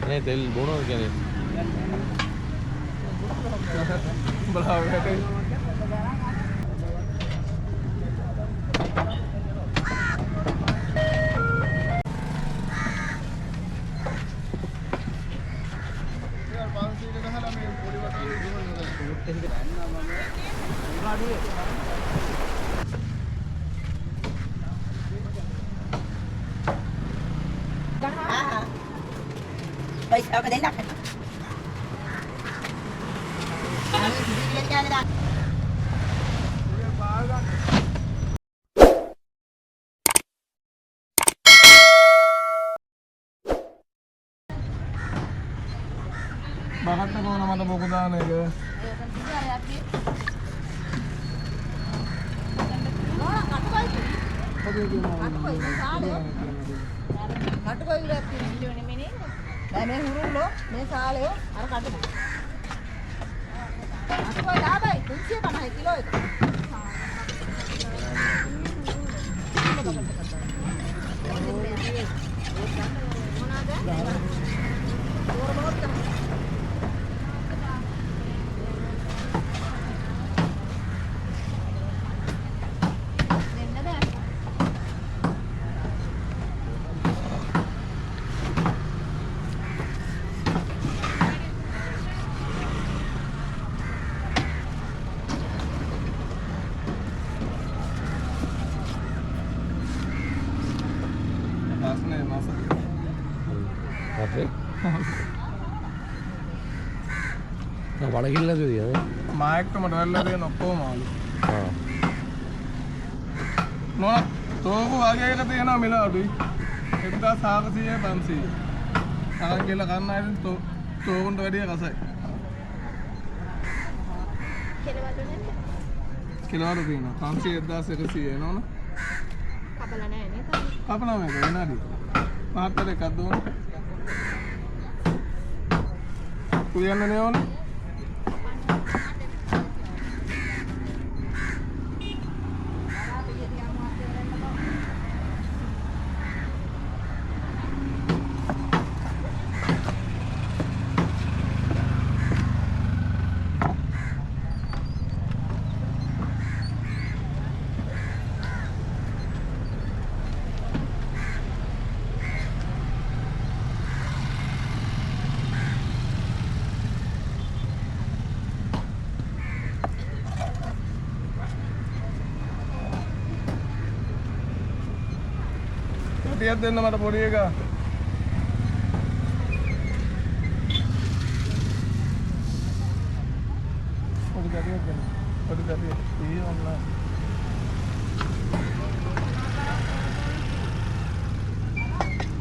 नहीं तेल बोनो क्या नहीं बढ़ाओ बेटे पैसा का देना बाहर तक होना मतलब बोकुदा नहीं गए मैं हुरूं लो मैं साले हो अरे काट दो कोई ला भाई तुमसे बना है किलो වඩගිල්ලද තියද මායක්ටම ඩොල්ලර් දෙන ඔක්කොම ආලු නෝන තෝකු වගේක තියෙනවා මිල අඩුයි 1400 500 අරන් ගිහලා කන්න ආයෙත් තෝකුන්ට වැඩිය කසයි කිලෝවල තියෙනවා 500 1100 නෝන කපලා නැහැ නේද කපලා මේක වෙනාදී මාත්තර එකක් දුන්න උයන්නේ නේ ඕන ටිකක් දෙන්න මට පොඩි එක පොඩි ගැටියක් දෙන්න පොඩි ගැටියක් ඊ ඔන්න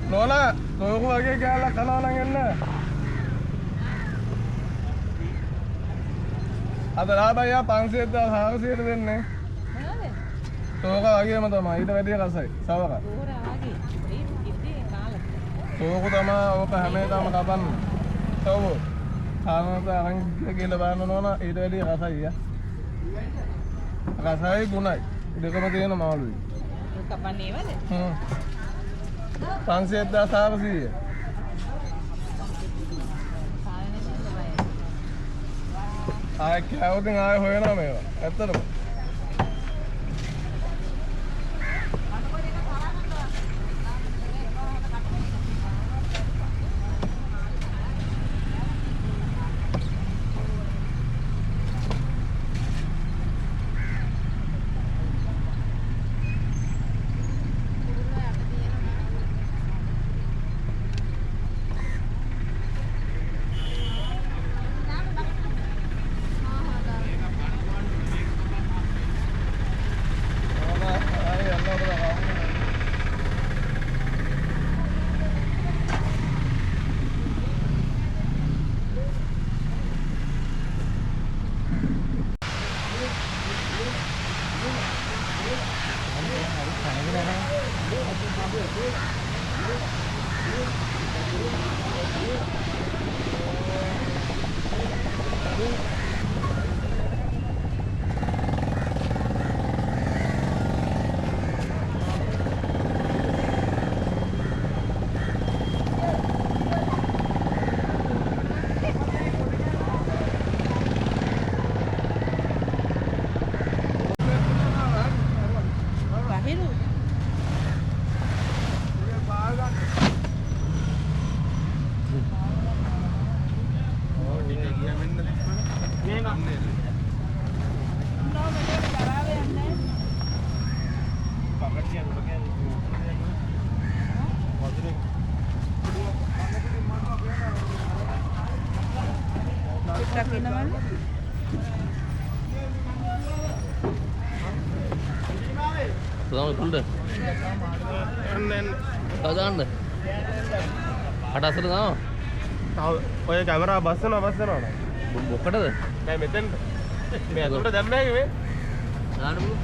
නෝනා තෝකු වගේ කෑල්ලක් කනවා නම් එන්න අද ලාභයියා 500ද 400ද දෙන්නේ තෝක වගේම තමයි ඊට වැඩිය රසයි සවක තෝකු තමයි ඕක හැම එකම කපන්න තව කානත අරන් ගිහලා බලන්න නෝනා ඊට වැඩිය රසයි රසයි ගුණයි දෙකම තියෙන මාළුයි කපන්නේ වද 500ද 400 ආයෙ කවුරුන් ආයෙ හොයනවා මේවා ඇත්තටම Pertama dulu deh. Tahu jangan deh. Ada asal tahu. tahu ඔය කැමරා බස්සනවා මොකටද? දැන් මෙතෙන් මේ අතට දැම්මේ මේ දාන්න බලමු.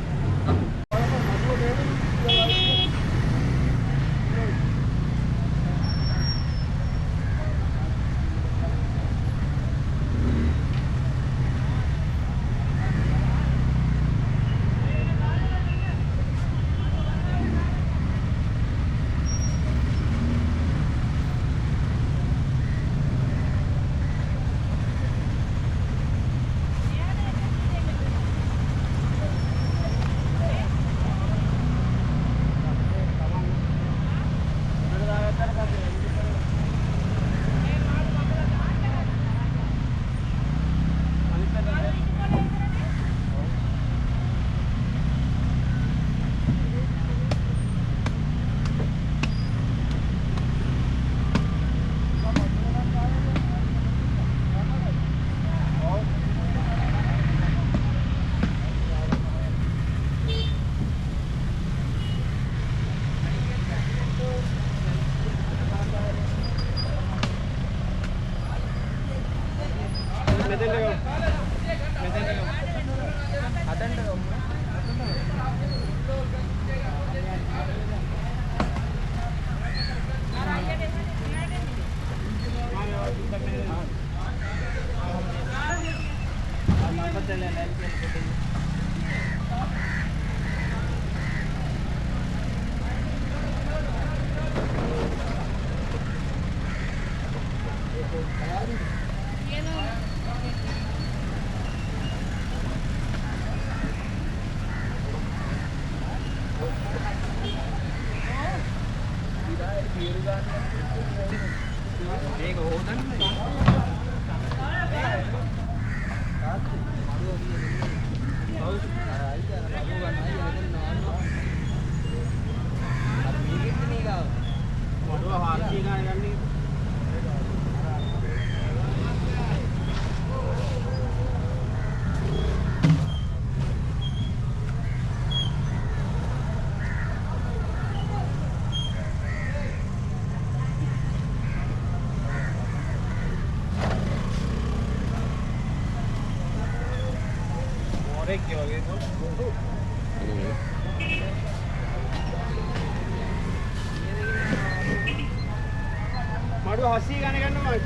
මඩු 80 ගණන් ගන්නවා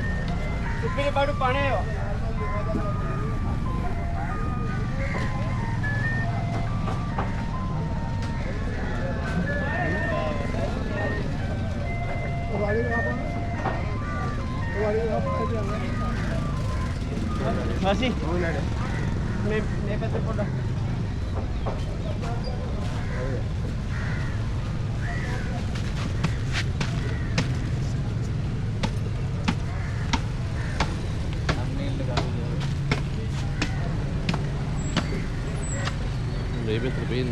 සුපිරි බඩු 50 Masih? Ini petir poda. Baby terbin.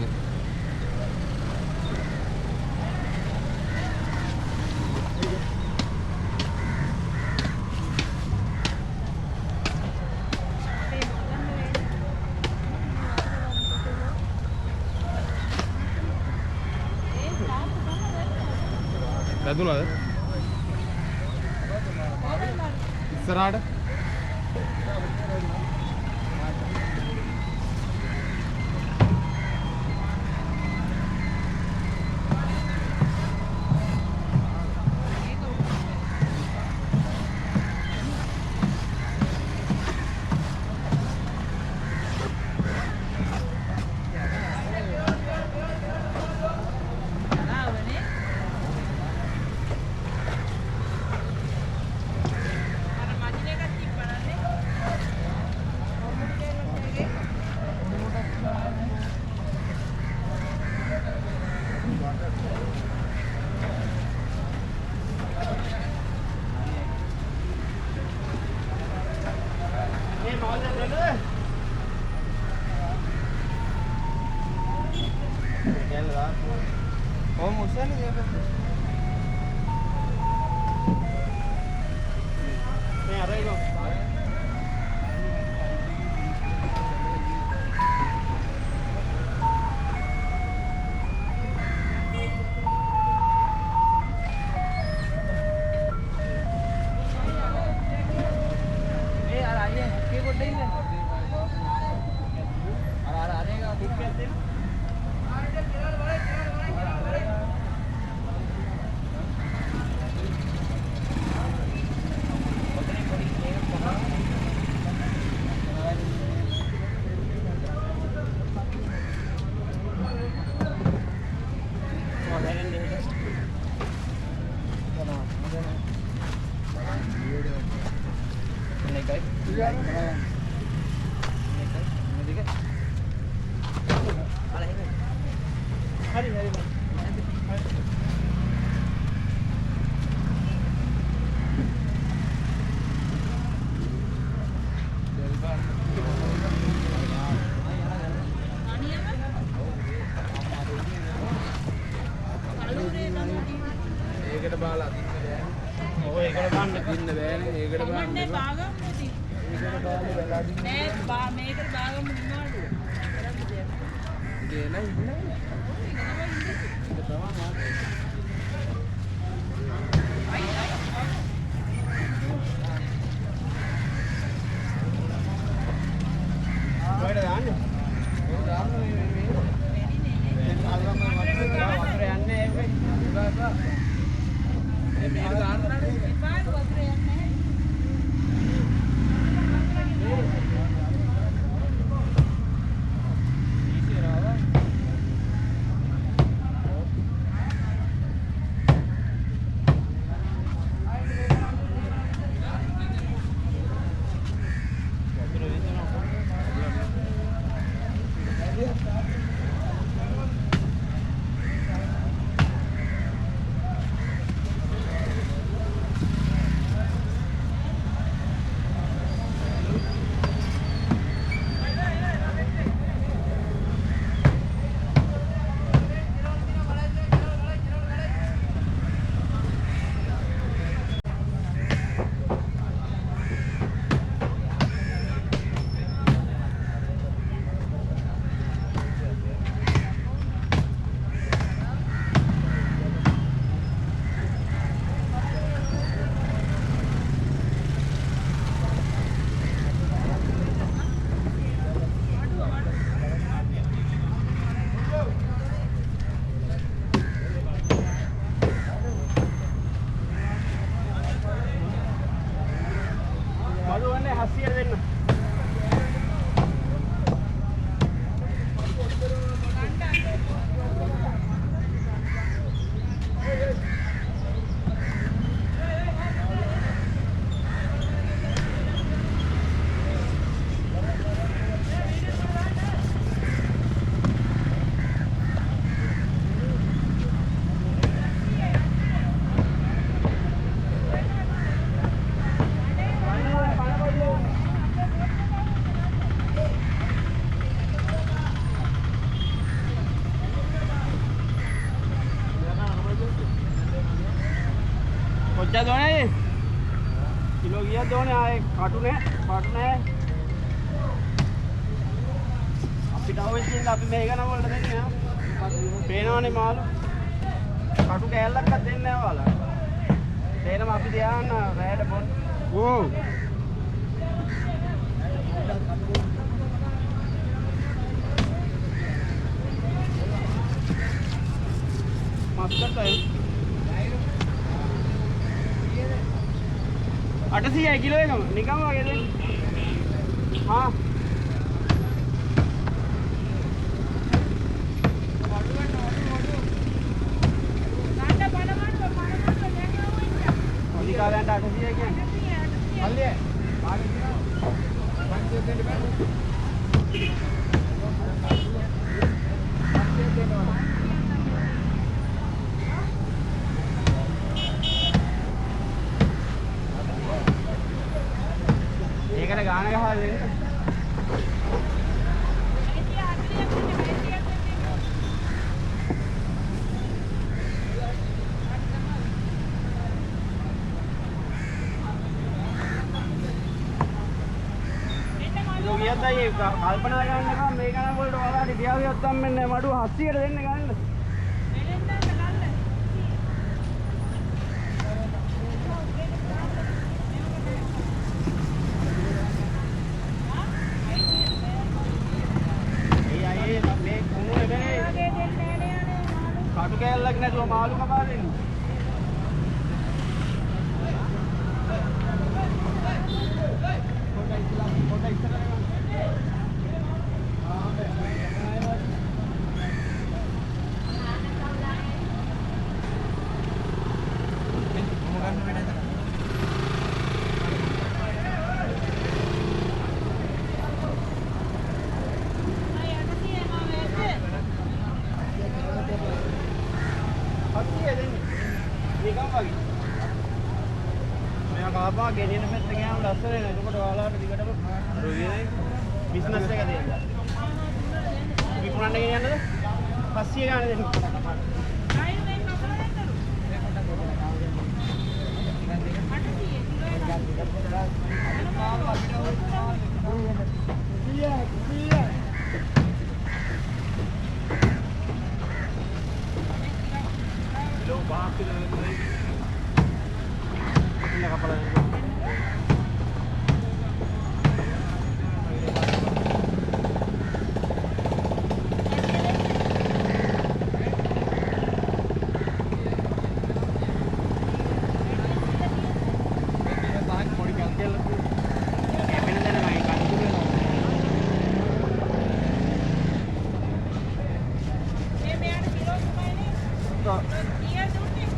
වැදුනද? ඉස්සරහට ඒකට බාලා ඔය ඒකට ගන්න දින්න බෑනේ ඒකට ගන්න මේකට භාගම නිමාඩු. ගේ නෑ ඉන්නේ. කොහෙද දාන්නේ? ඒක දාන්න මේ වතුර යන්නේ ඒක. මේක දාන්න නේද? එපාට වතුර යන්නේ නැහැ. क्या दोने ये किलो किया दोने आए कार्टून है අපි තාම ඉතින් අපි මේක නම් වලට දෙන්නේ නෑ පේනවනේ මාළු කටු කෑල්ලක්වත් දෙන්නේ නෑ ඔයාලා තේරෙම අපි තියාන්න රැයට බොන්න ඕ මස්කට්ටයි 800 किलो है निकम वगैरह हाँ गाना कहा ये कल्पना करना मेघना बोल वाला दिया हुआ तब मैंने मडू हस्ती कर देने का काटू क्या लगने जो मालूम का बात नहीं ගෙනියන පැත්ත ගියාම ලස්සන වෙනවා. එතකොට ඔයාලට දිගටම රුවියේ බිස්නස් එක දෙන්න. විකුණන්න ගෙනියන්නද? 500 ගාන දෙන්න.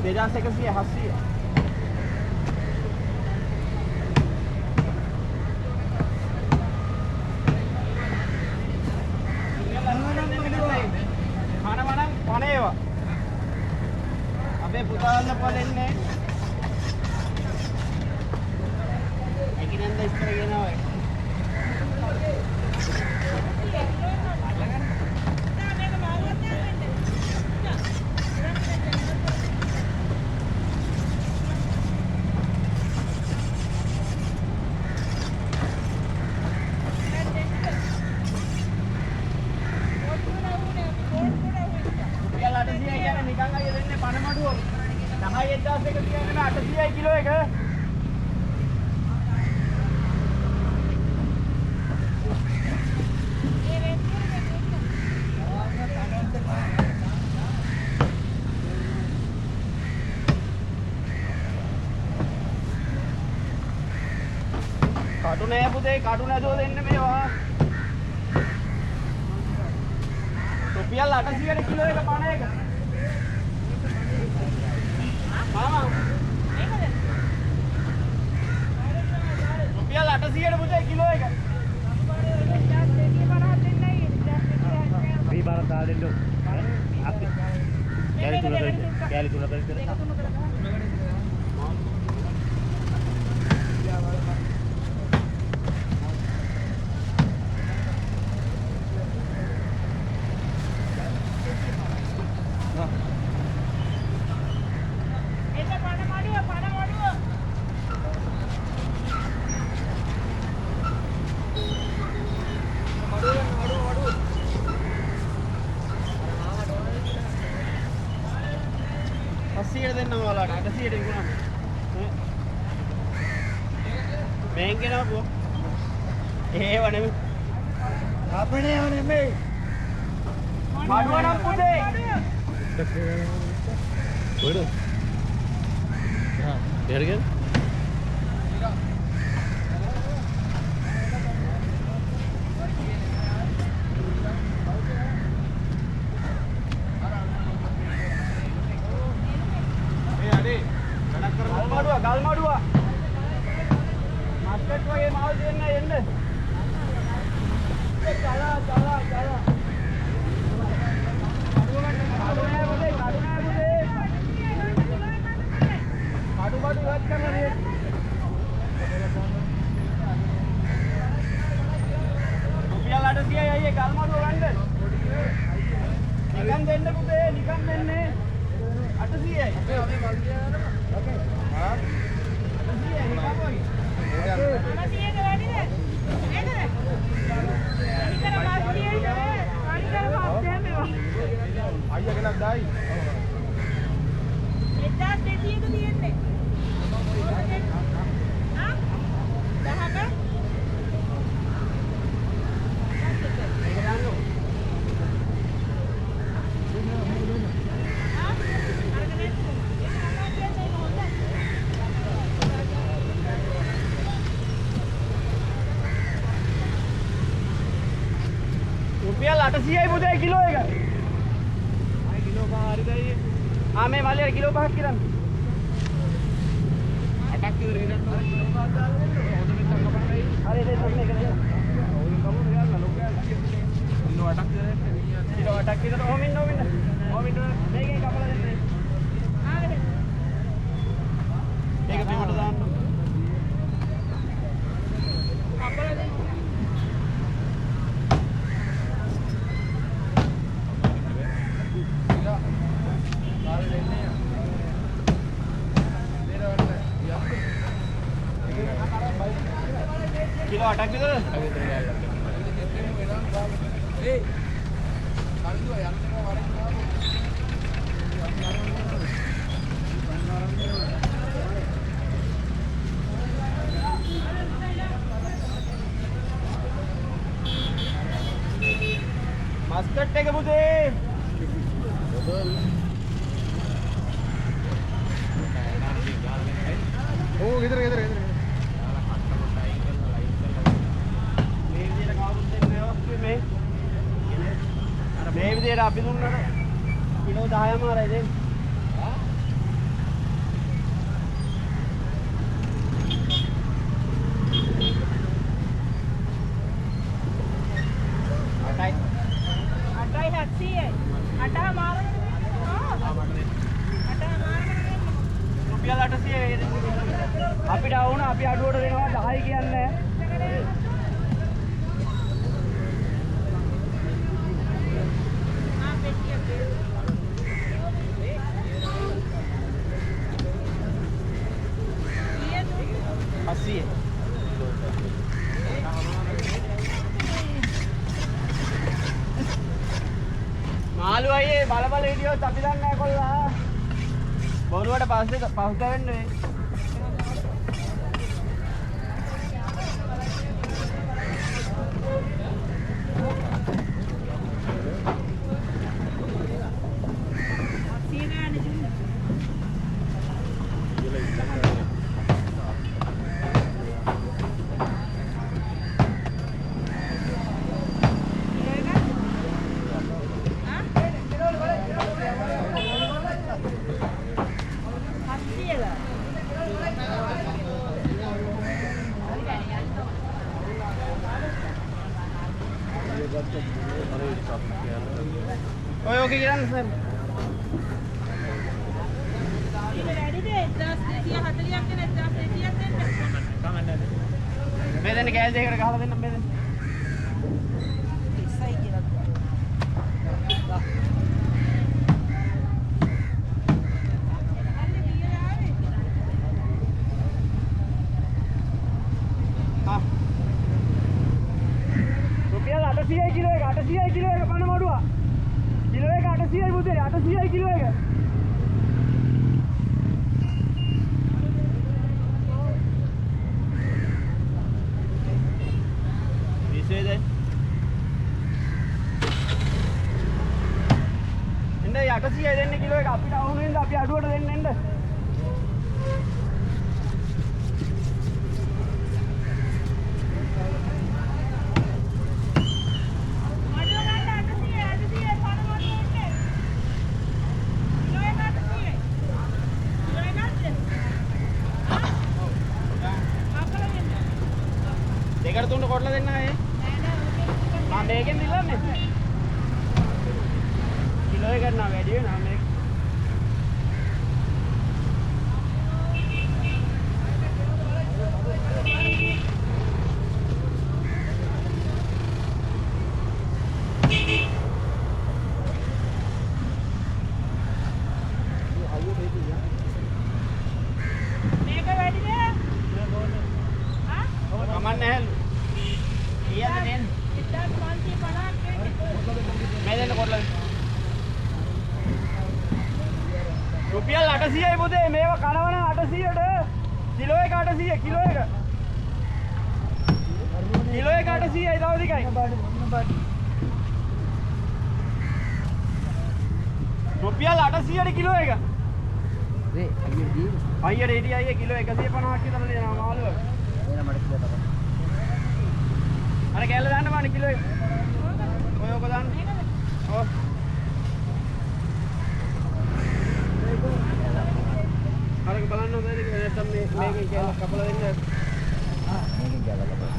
Beda saya kasih hasil. Mana-mana panewa. Abe putarna palenne. Ekinanda istara genawa. Kadu naya putih, kadu naya jual ini mewah. Rupiah lah, kasih ada kilo ya kemana ya? Mama, rupiah lah, kasih ada putih kilo ya? Di barat dalin dulu. Kali tu nak Mengke na po. Wala mo. Apa na yun, May? Madwa na po, de. Pwede. Ergen? Galma dua. Market wage maal denna yenne. Chala. Kadu wat karna re. Rupiah lada siya ye galma dua gande. Nikam denna pute, nikam denne. Ata siya. Okay. Ha? Ayah kena dai. Lepas dia tu dia ni. Ha? Dah apa? रुपया लाटा सी आई बुझे kilo है क्या? Kilo का आ रही है ये? हाँ मैं वाले किलो का किरण। अटक किधर है ना? अरे ये तो नहीं करेगा। किलो अटक किधर है? किलो अटक किधर? ओ मिनट नहीं गए कपड़ा देते हैं। एक पेमेंट दान। කිලෝ 8ක් විතර. මස්කට් එක පුතේ. ඕ ගෙදර ගෙදර ගෙදර. මේ විදියට කවුරුත් දෙන්නේ ඔස්සේ මේ. අර මේ විදියට අපි දුන්නට කිලෝ 10ම ආරයි දෙන්නේ. රුපියල් 800 අපිට වුණ අපි අඩුවට දෙනවා 10 කියන්නේ. මාළු අයියේ බල හිටියොත් අපි දන්නේ නැහැ කොල්ලා. බොරුවට පස්සේ පහුතැවෙන්නේ. ඔය කියන්නේ සර්. මේ දෙන්න කෑල් දෙකකට ගහලා දෙන්න මේ දෙන්න. ඉස්සයි කියලා. රුපියල් 800යි කිලෝ එක 800යි කිලෝ එක පණ මඩුවා. කිලෝ එක 800යි පුතේ 800යි කිලෝ එක. විශේෂයි. එන්න 800යි දෙන්න කිලෝ එක අපිට වුණ වෙනද අපි අඩුවට දෙන්න එන්න. දෙකට තුනට කොටලා දෙන්න ආයේ. මම මේකෙන් දිලන්නේ. කිලෝ එක ගන්නවා වැඩි වෙනවා මේක. මේක වැඩිද? කමන්නේ හැලු. කීයද දෙන්නේ? 1550ක් මේ දෙන්න කොටලා. රුපියල් 800යි පුතේ මේව කනවන 800ට කිලෝ එක 800 කිලෝ එක. කිලෝ එක 800යි තව ටිකයි. රුපියල් 800ට කිලෝ එක. අයියට හිටිය අයියේ කිලෝ 150ක් විතර දෙනවා මාළුව. අර කැල්ල දාන්න බාන කිලෝ එක. ඔය ඔක දාන්න. ඔව්. අරක බලන්න හොඳයි නැත්නම් මේකෙන් කැල්ල කපලා දෙන්න. මේකෙන් කැල්ල කපලා.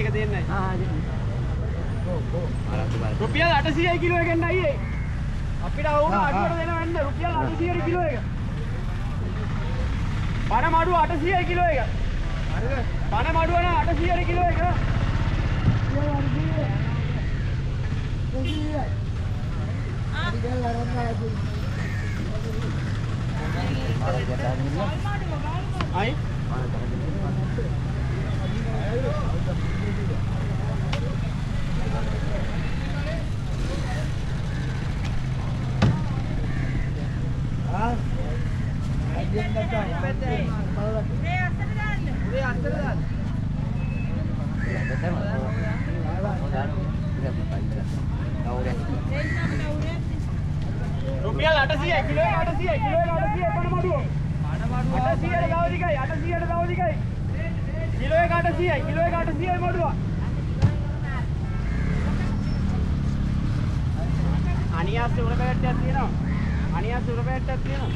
එක දෙන්නයි. රුපියල් 800යි කිලෝ එක ගන්න අයියේ. අපිට වුණ අඩුවට දෙන වෙන්න රුපියල් 800යි කිලෝ එක. පණ මඩුව 800යි කිලෝ එක. පණ මඩුව නම් 800ට කිලෝ එක. අයි රුපියල් 800යි කිලෝ එක 800යි කිලෝ එක 800යි පණ මඩුව. 800ට ගාව දිගයි 800ට ගාව දිගයි. කිලෝ එක 800යි කිලෝ එක 800යි මඩුව. අනියාස් උර පැට්ටයක් තියෙනවා. අනියාස් උර පැට්ටයක් තියෙනවා.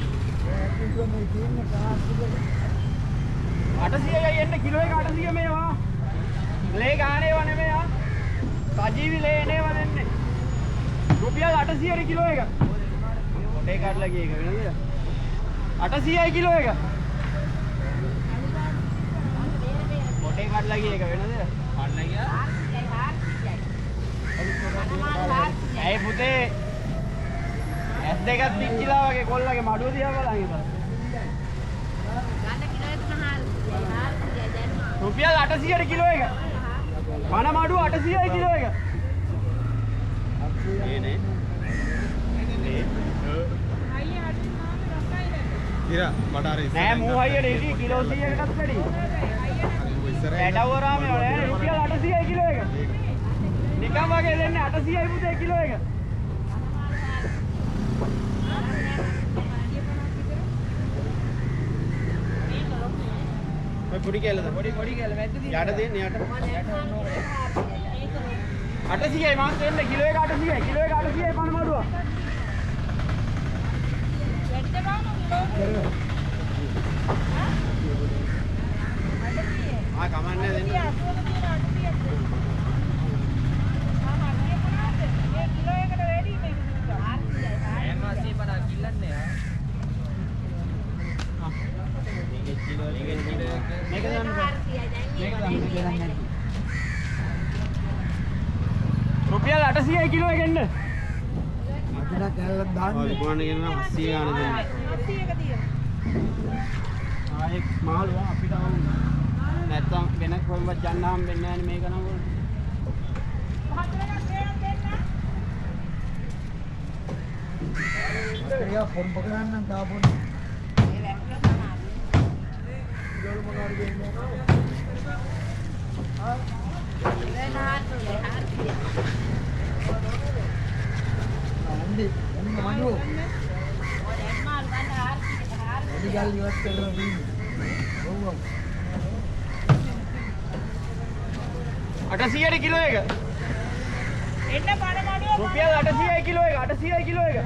800යි එන්න කිලෝ එක 800 මේවා. ලේ ගානේව නෙමෙයි ආ. සජීවි ලේ නේව දෙන්නේ. රුපියල් 800ට කිලෝ එක. කොටේ කාටලා ගිය එක වෙනද? 800යි කිලෝ එක. කොටේ කාටලා ගිය එක වෙනද? කාටලා ගියා? ඇයි පුතේ? ඇස් දෙකක් පිච්චිලා වගේ කොල්ලගේ මඩුව දිහා බලන් ඉඳලා. රුපියල් 800ට කිලෝ එක. පණ මඩුව 800යි කිලෝ එක. නේ ඉරා මට අර නෑ මූ හයියට ඉති කිලෝ 100කටත් වැඩි. ඇඩවරාම නෑ රුපියල් 800යි කිලෝ එක. නිකන් වගේ දෙන්නේ 800යි පුතේ කිලෝ එක. පොඩි කැලද? පොඩි කැල මැද්ද තියෙන්නේ. යට දෙන්නේ යට. 800යි මාත් දෙන්න කිලෝ එක 800යි කිලෝ එක 800යි පණ මඩුව. ආ කමන්නේ දෙන්න. රුපියල් 800යි කිලෝ එකෙන්ද? මට කැලලක් දාන්න. ඔය කොහොමද කියනවා 80 ගාන දෙන්න. 80ක තියෙනවා. ආයේ මාළු අපිට නැත්තම් වෙන කොහෙවත් යන්න හම්බෙන්නේ නැහැ නේ මේක නම් වල. ඒක ෆෝන් පකරන්න දාපොන්න. ඒ වැක්කලා තමයි. ගෝල් මොනවාද කියන්නේ? ආ Andi, manu. Jadi gal liwat kalau ini. Oh. 800ට කිලෝ එක. එන්න පණ මඩුව. රුපියල් 800යි කිලෝ එක 800යි කිලෝ එක.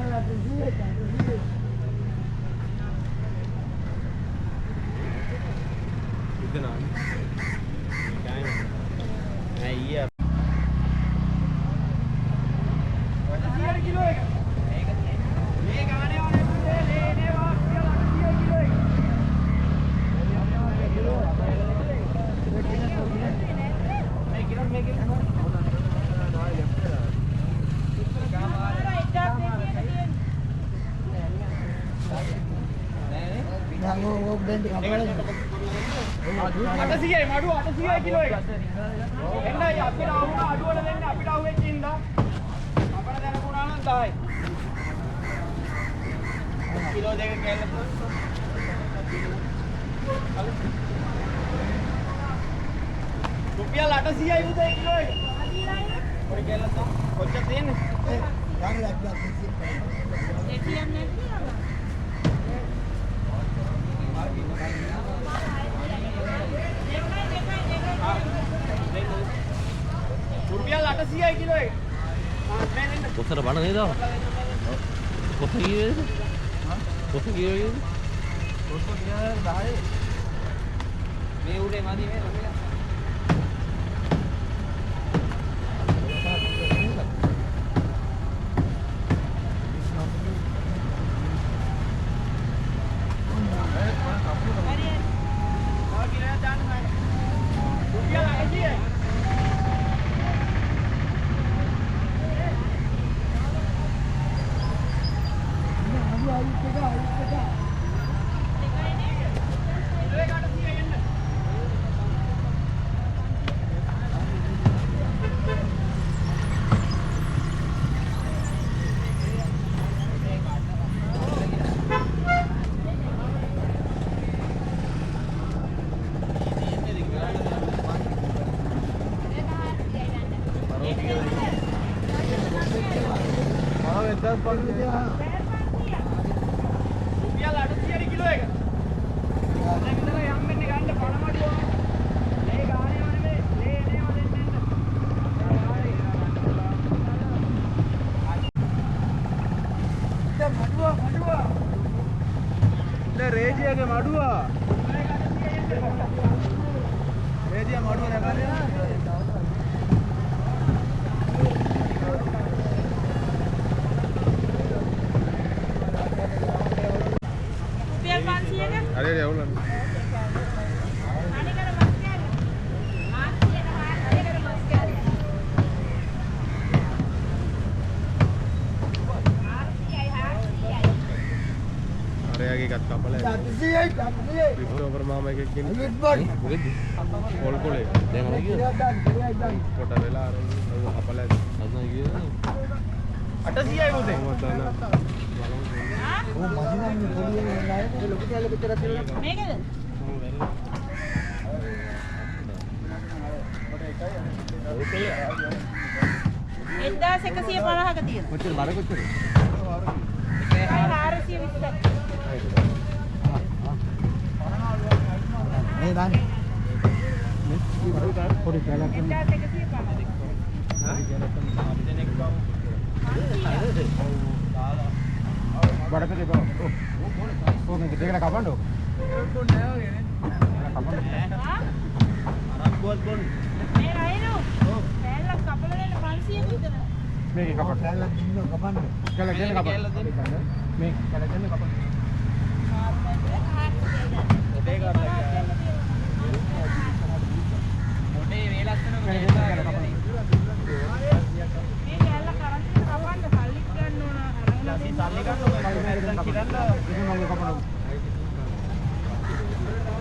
ඉතනයි. අයියා අටසියයි මඩුව 800යි කිලෝ එක. එන්නයි අපිට ආවුණා අඩුවල දෙන්න අපිට ආවෙච්ච ඉඳා. අපිට දැනගුණා නම් 10යි. කිලෝ දෙක කැල්ල. රුපියල් 800යි පුතේ කිලෝ එක. ඔය කැල්ල කොච්චර තියෙන්නේ? යාගේ ලක්ෂයක් 30. රුපියල් 800යි කිලෝ එක. කොතර බණ නේද? කොත කීයේද? කොත කීයේද? කොත කීයද 10. මේ උඩේ මදි මේ රුපියල්. රුපියල් 800 කිලෝ එක. දැන් ඉතල යම්මෙන්නේ ගන්න පණමඩුව. මේ ගානේ වනේ මේ එනේම දෙන්න. රේජියගේ මඩුව. රේජිය මඩුව දැකලා රුපියල් 500ක හරි හරි අවුලන්නේ. අනිකර මස් කෑල්ල. ආසියක අනිකර මස් කෑල්ල. අරයාගේ එකත් කපලා 700යි වික්ටෝපර් මාමා එකක් ගෙනින් මොකද පොල් කොලේ දැන් අර කිව්වා කොට වෙලා අර කපලා අද කිව්වා 800යි මොතේ. මේකද? 1150ක තියෙනවා. කොච්චර බර කොච්චර 420ක්. මේ දාන්නේ. පොඩි කැලක් 1150. බඩකට බා. ඕක මේක දෙකලා කපන්න ඕක. අරක්කුවත් බොන්න. මේ රයිනු. කෑල්ලක් කපලා දෙන්න 500ක විතර. මේක කපන්න. කැලක් දින්න කපන්න. කැලක් දෙන්න කපන්න. මේ කැලක් දෙන්න කපන්න. ඔබේ කරලා. ඔබේ මේ ලස්සන මේ කෑල්ල කරන් කපන්න සල්ලි ගන්න ඕන. අපි සල්ලි ගන්න ඕන.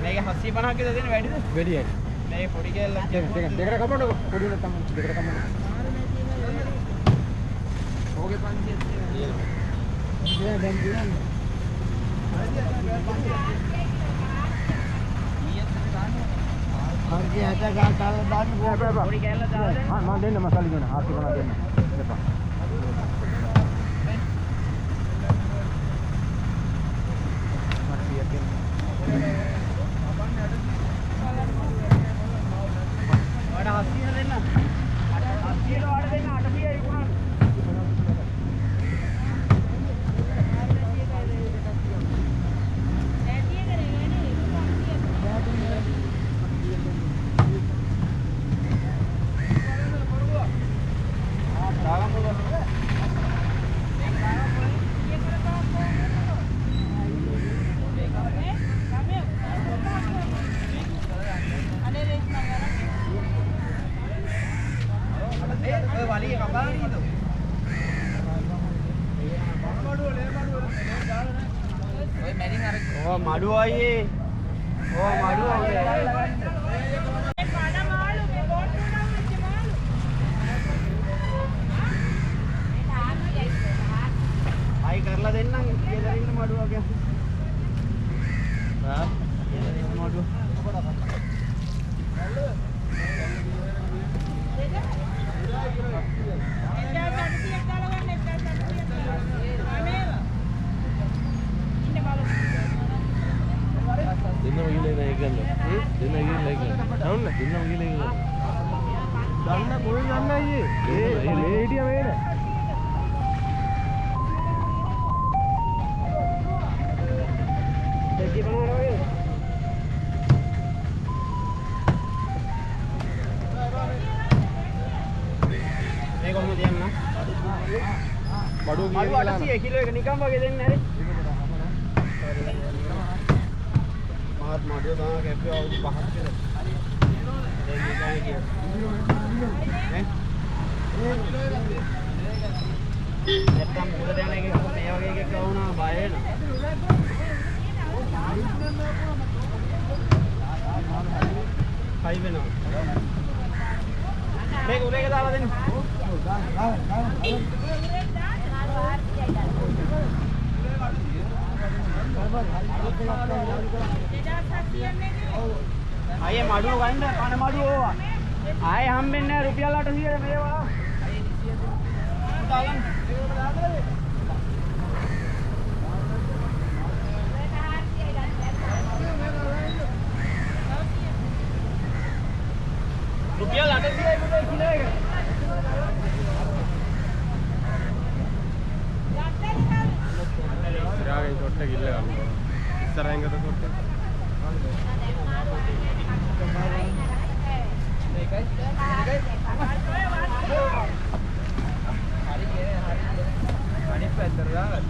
මේක 750 ක දෙන්න වැඩිද? වැඩියි. මේ පොඩි කැල්ලක් දෙකට කපන්න ඕක. පොඩි නැත්තම් දෙකට කපන්න. ඕකේ 500 තියෙනවා. දැන් දිනන්න. හරි හට ගාල් දාන්න පොඩි කැල්ල දාලා ආ මම දෙන්න මසලි දෙන්න 750 දෙන්න. එපා. මඩුව අයියේ මඩුව මාළු මේ බෝට් උඩම වෙච්ච මාළු. අයි කරලා දෙන්නම් කියලා ඉන්න මඩුව කියන්නේ. කියලා දෙන්න මඩුව. දෙන්නම ගිහලා ඉන්න එක ගන්න. දෙන්න ගිහලා එක ගන්න. නවුන්න දෙන්නම ගිහලා එක ගන්න. ගන්න කොහෙන් ගන්න අයියේ? මේ හිටියා මේ නේ. දෙකේ බලනවා වගේ. මේ කොහොමද දෙන්න? බඩුව මඩුව 800 කිලෝ එක නිකන් වගේ දෙන්න හරි. මාත් මඩුව දාන කැප්පේ අවුරුදු 5ක් විතර. දැන් වෙනවා. මේක උරේක දාලා දෙන්න. අයියේ මඩුව ගන්න කන මඩුව ඕවා. ආයේ හම්බෙන්නේ නැහැ රුපියල් 800 මේවා. දාලන්න. රුපියල් 800යි මුදල් කිලෝ එක. ඉස්සරහින් ෂොට් එක ඉල්ල ගන්න. ඉස්සරහින් ගත ෂොට් එක. අනිත් පැත්තට දාගන්න.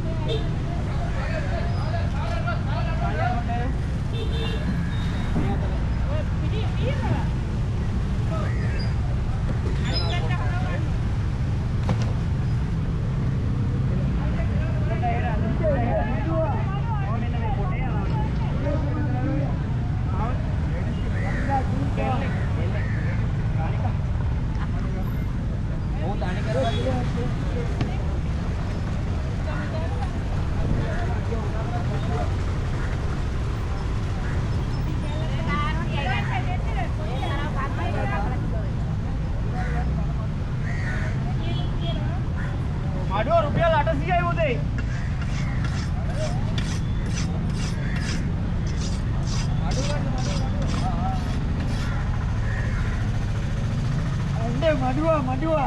මඩුව රුපියල් 800යි උදේ. මඩුව.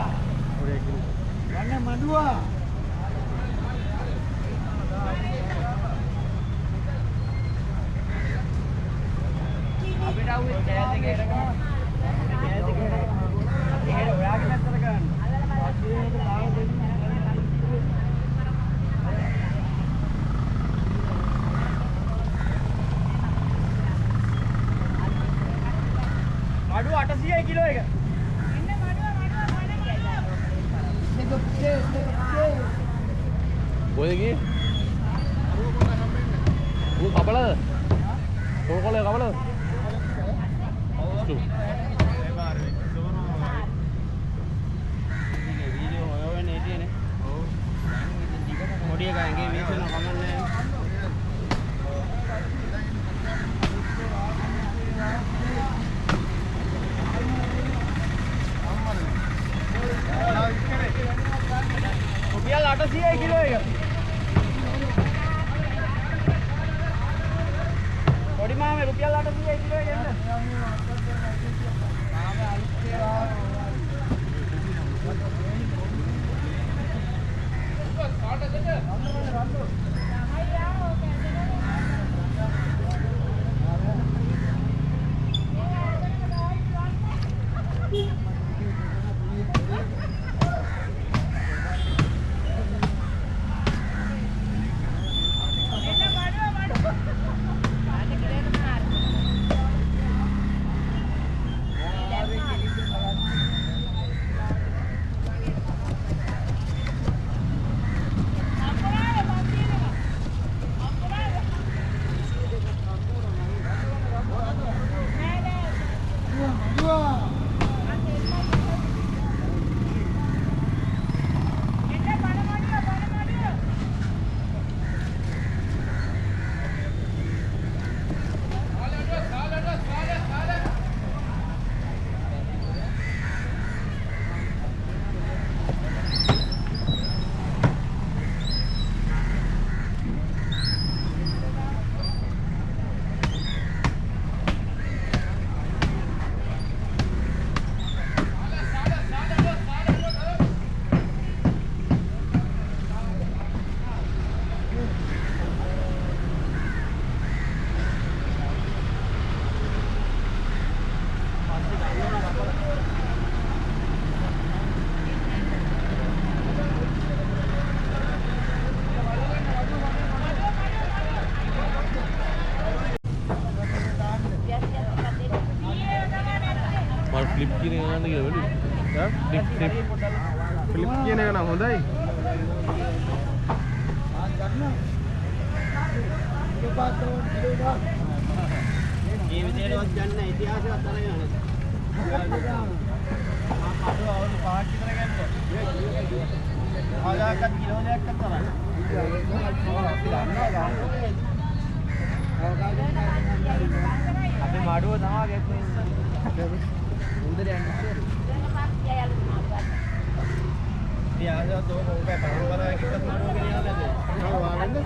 ඔරේ කිව්ව. ගන්න මඩුව. අපිට ආවේ කෑද එකකට. කෑද එකකට. ඒක ඔයාගේ පැත්තට ගන්න. මඩුව 800යි කිලෝ එක. කොහෙද ගියේ? ඌ කපලද? කොල්ලේ කපලද? ඔව්. වීඩියෝ හොයවෙන්නේ හිටියනේ. ඔව්. පොඩි එකා ඇඟේ වීසන කමන්නේ. රුපියල් 800යි කිලෝ එක. පොඩි මාමේ රුපියල් 800යි කිලෝ එක එන්න. ෆ්ලිප් කියන එක ගන්න කියලා වෙලු. ඈ? ෆ්ලිප් කියන එක නම් හොඳයි. ජීවිතේවත් ගන්න ඉතිහාසයක් අරගෙන අඩු අවුරුදු 5ක් විතර ගන්නද? ආදායකත් කිලෝ දෙකක් තමයි. අපි මඩුව තමයි ගෙප්පේ. උන්දර යන්නේ. ඉතින් ආසත් ඔක ඔබේ පරම්පරාවක් එක්කත් මඩුව ගෙනියන්න නැද්ද? ඔව් වාගන්න.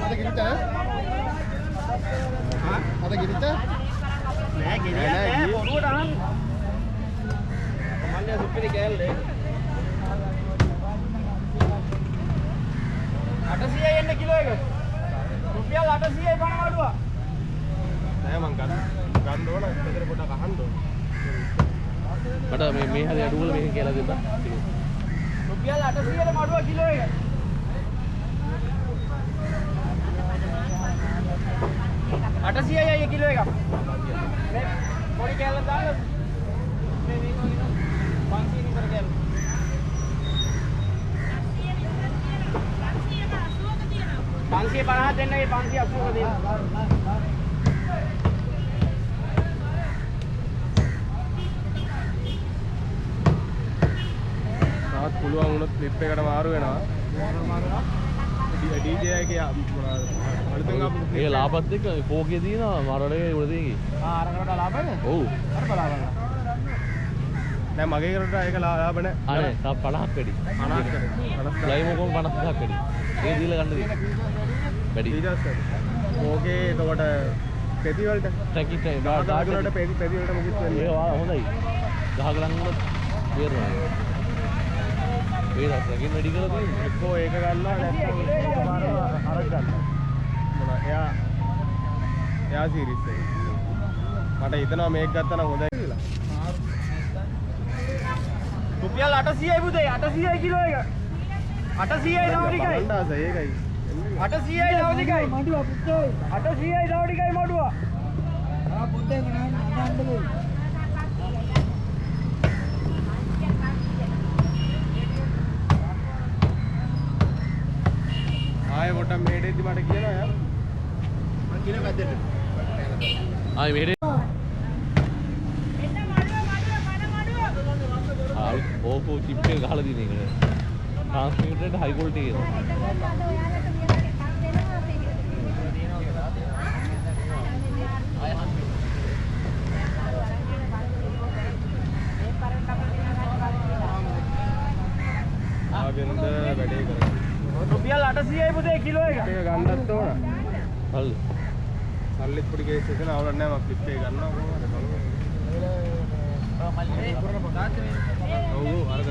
අද ගිරිත? අද ගිරිත? නෑ ගෙනියන්නේ නෑ පොරුවට අහන්න. මල්ලේ සුපිරි කෑල්ලේ. 800යි එන්න කිලෝ එක. රුපියල් 800යි පණ වඩුවා. නෑ මං ගන්න ඕන ඉතර පොඩක් අහන්න ඕන. මට මේ හරි අඩු වල මේක කියලා දෙන්න. රුපියල් 800ට මඩුවා කිලෝ එක. 800යි කිලෝ එක. මේ පොඩි කෑල්ල දාන්න. මේ 500 විතර කෑල්ල. 550 දෙන්නගේ 580 දෙන්න. තාත් පුළුවන් වුණොත් ක්ලිප් එකට මාරු වෙනවා. DJ එකේ අලුතෙන් ආපු ඒ ලාභත් එක්ක කෝකේ තියෙනවා මරණේ උඩ තියෙන්නේ. අරකට ලාභද? ඔව්. අර බලාගන්න. නෑ මගේ කරට ඒක ලාභ නෑ. අනේ තා 50ක් වැඩි. 50ක් කරේ. ලයිමෝකම 50ක් වැඩි. ඒ දීලා ගන්න දෙන්න. වැඩි. ඊට පස්සේ ඕකේ එතකොට පෙති වලට ටැකි ටැකි ගාගලට පෙති වලට මුකුත් වෙන්නේ ඒ හොඳයි. ගහගලන් වල තේරෙනවා. වේදස් රකින් වැඩි කරලා තියෙන්නේ. එක්කෝ ඒක ගන්නවා නැත්නම් එකපාරම අරක් ගන්නවා. මොනවා එයා සීරීස් එක. මට හිතනවා මේක ගත්තා නම් හොඳයි කියලා. රුපියල් 800යි පුතේ 800යි කිලෝ එක. 800යි නවනිකයි. කණ්ඩාස ඒකයි. 800යි නවනිකයි. මඩුවා පුතේ. 800යි නවනිකයි මඩුවා. ආ පුතේ නෑ. ආයෙ පොඩක් මේඩේදී මට කියනවා යා. මම කිලෝ එකක් දෙන්න. ආයි මෙහෙට එන්න මඩුව. ඕකෝ චිප් එක ගහලා දින එකට. ට්‍රාන්ස්මිටරේට හයි ක්වොලිටි එකක්. ආගෙන්ද වැඩේ කරා. රුපියල් 800යි පුතේ කිලෝ එක. ඒක ගන්නත් ඕන. හරි. සල්ලිත් පොඩි කේස් එක නවරන්නේ නැහැ මම ක්ලිප් එක ගන්නවා කොහොමද ඔව් අරක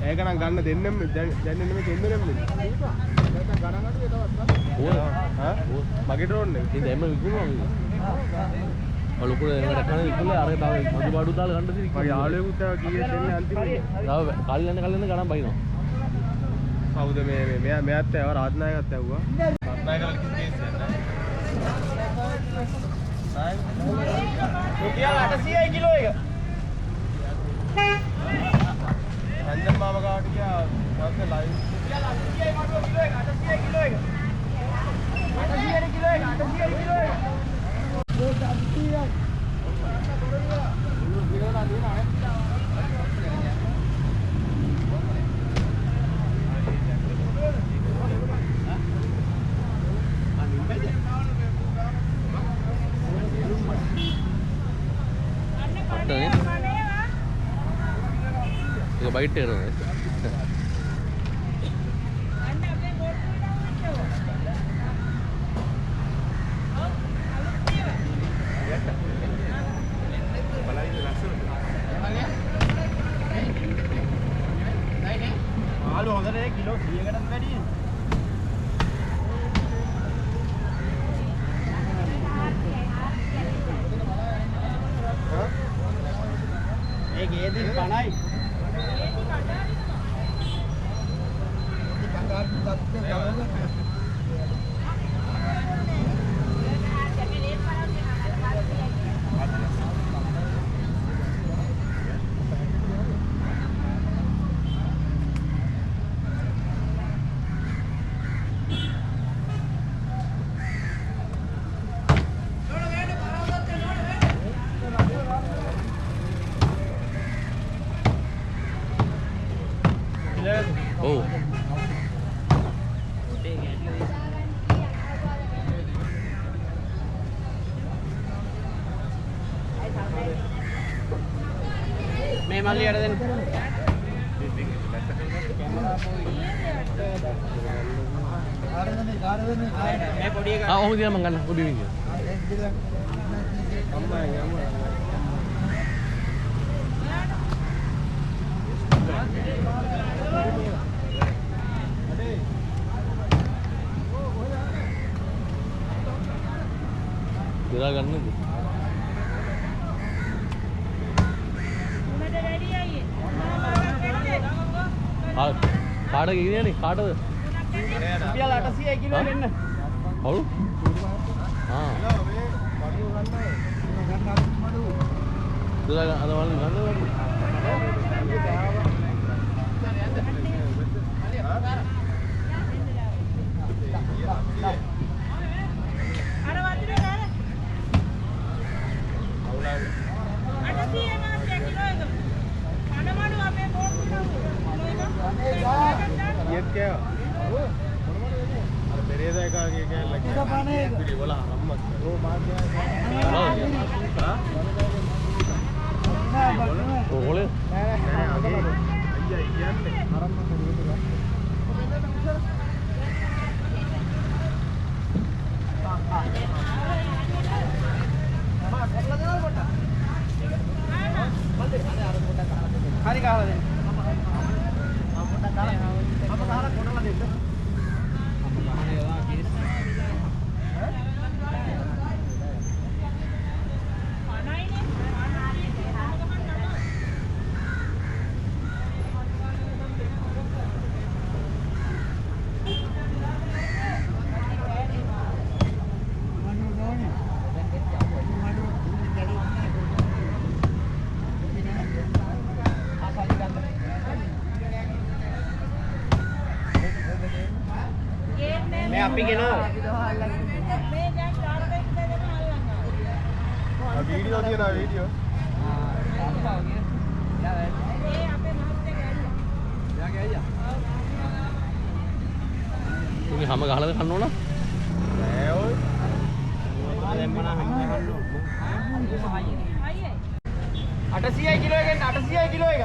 ඒක නම් ගන්න දෙන්නෙම දැන් නෙමෙයි දෙන්නෙම නැත්නම් ගණන් අඩුවේ තවත් ඕන. මගේ ඩ්‍රෝන් එක ඉතින් දැම්ම විකුණනවා මේක. ලොකු දෙයකට කන විකුණලා අර තව මඩු බඩු දාලා ගන්න දෙන්නේ. මගේ යාළුවෙකුත් ආවා කීයේ දෙන්නේ අන්තිමේ. තව කල්යන්න ගණන් බයිනවා. කවුද මේ මෙයාත් ආවා රාජනායකත් ආවා. රාජනායකලා කේස් එක නෑ. රුපියල් 800යි කිලෝ එක. රංජන් මාම ගාවට ගියා තාත්තේ ලයිව්. රුපියල් 800යි මඩුව කිලෝ එක 800යි කිලෝ එක. 800යි කිලෝ එක 800යි කිලෝ එක. ඒක බයිට් එකට නේද? අන්න අපේ බෝට් එකට ආලු හොඳට කිලෝ 100කටත් වැඩි. ඒ ගේදි 50යි. ඔව්. මේ මල්ලියට දෙන්න. මේ පොඩි එක ඔහොම දින මං ගන්න පොඩි විදිය. දිරා ගන්නද? උඹට වැඩි අයියේ. කාටද කියන්නේ කාටද? රුපියල් 800 කිලෝ දෙන්න. ඔව්. දිරා ගන්න අද වල ගන්නද? අර වතුරේ දාලා. 800 එනවා කිලෝ එක. කනමඩු අපේ බෝට්ටුව. ඊයත් කෑවා. අර පෙරේද එකාගේ කෑල්ල කෑවා. පිළිවෙල අම්මත්. ඕ මාර්ගය. ඕගොල්ලෝ නෑ අගේ අයියා කියන්නේ අරම්ම කරුවද? හරි ගහලා දෙන්න. අප ගහලා කොටලා දෙන්න. මේ අපි ගෙනාවා. මේ දැන් ඩාටා එක දෙන්න අල්ලන්න. වීඩියෝ තියනවා වීඩියෝ. ඒ අපේ මහත්තයා ගෑල්ලා. යාගේ අයියා. උගේ හැම ගහලාද කන්න ඕන? නෑ ඔය. දැම්මන හැම ගන්න ඕන. අයියේ. 800 කිලෝ එකෙන් 800 කිලෝ එක.